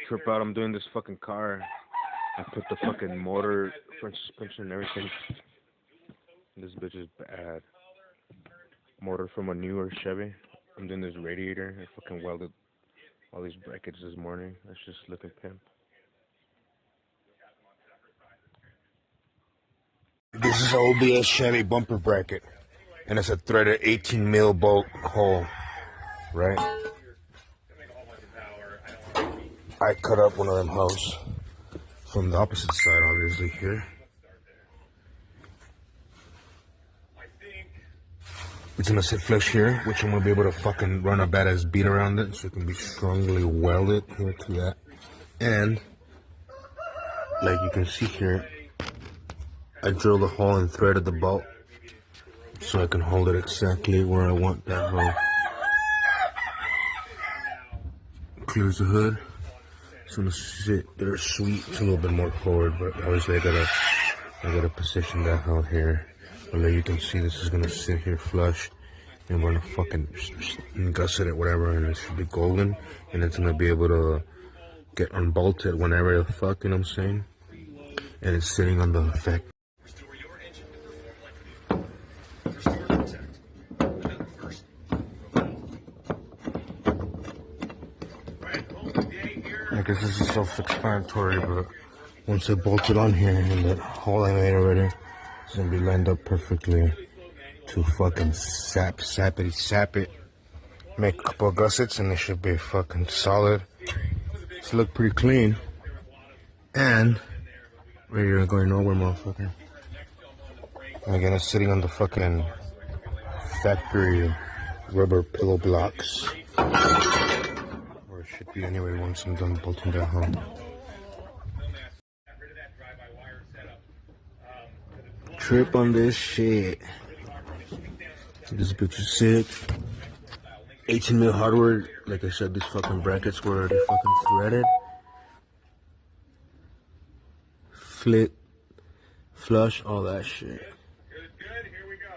trip out. I'm doing this fucking car. I put the fucking motor, front suspension, and everything. This bitch is bad. Motor from a newer Chevy. I'm doing this radiator. I fucking welded all these brackets this morning. That's just looking pimp. This is OBS Chevy bumper bracket, and it's a threaded 18 mil bolt hole, right? I cut up one of them holes from the opposite side, obviously here. It's gonna sit flush here, which I'm gonna be able to fucking run a badass bead around it, so it can be strongly welded here to that. And like you can see here, I drilled a hole and threaded the bolt so I can hold it exactly where I want that hole. Clears the hood. It's gonna sit there sweet. It's a little bit more forward, but obviously I gotta position that hole here. But like you can see, this is gonna sit here flush, and we're gonna fucking gusset it, whatever, and it should be golden, and it's gonna be able to get unbolted whenever the fuck, you know what I'm saying? And it's sitting on the effect. I guess this is self-explanatory, but once I bolt it on here and that hole I made already, it's gonna be lined up perfectly to fucking sap it. Make a couple of gussets and it should be fucking solid. It's look pretty clean. And radio ain't going nowhere, motherfucker. And again, it's sitting on the fucking factory rubber pillow blocks. Or it should be anyway once I'm done bolting that home. Trip on this shit. This bitch is sick. 18 mil hardware. Like I said, these fucking brackets were already fucking threaded. Flit, flush, all that shit. Good, here we go.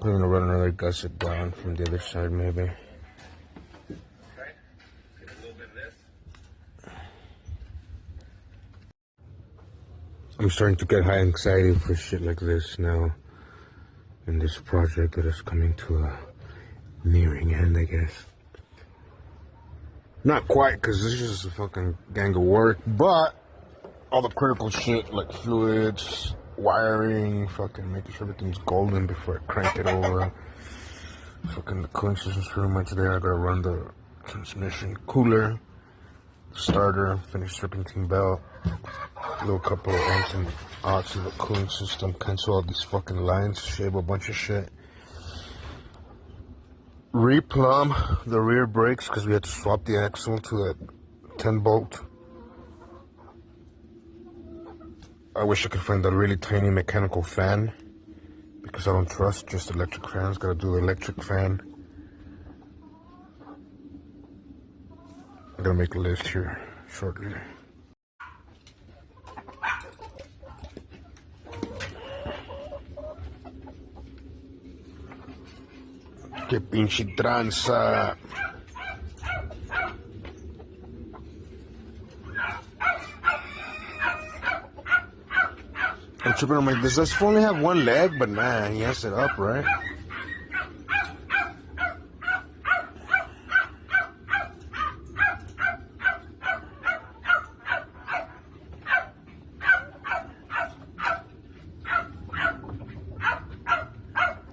I'm gonna run another gusset down from the other side, maybe. Okay. Get a little bit of this. I'm starting to get high anxiety for shit like this now. In this project that is coming to a nearing end, I guess. Not quite, because this is just a fucking gang of work, but all the critical shit like fluids, wiring, fucking making sure everything's golden before I crank it over. Fucking the cooling system's pretty much there. I gotta run the transmission cooler, starter, finish serpentine belt, a little couple of amps and outs of the cooling system, cancel all these fucking lines, shave a bunch of shit. Replumb the rear brakes because we had to swap the axle to that 10 bolt. I wish I could find a really tiny mechanical fan because I don't trust just electric fans. Gotta do the electric fan. I'm gonna make a list here shortly. Que pinche tranza. I'm tripping on my, does this only have one leg? But nah, he has it up, right?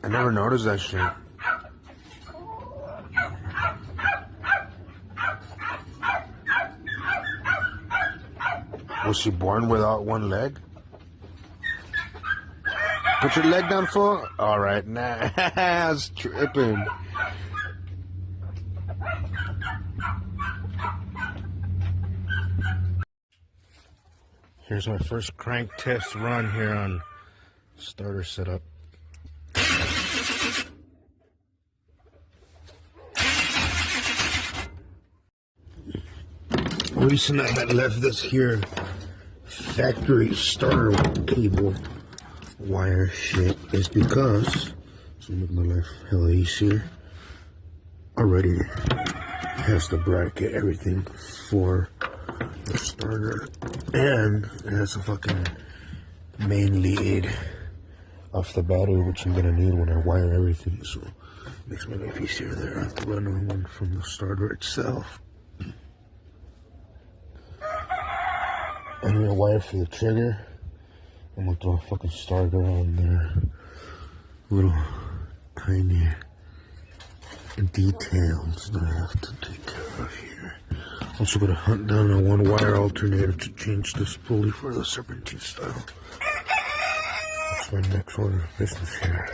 I never noticed that shit. Was she born without one leg? Put your leg down, fool. All right, nah, I was tripping. Here's my first crank test run here on starter setup. The reason I had left this here factory starter cable wire shit is because, to make my life hella easier, already has the bracket, everything for the starter, and it has a fucking main lead off the battery, which I'm gonna need when I wire everything, so it makes my life easier there. I have to run one from the starter itself. I need a wire for the trigger. I'm gonna throw a fucking starter on there. Little tiny details that I have to take care of here. Also gonna hunt down a one wire alternator to change this pulley for the serpentine style. That's my next order of business here.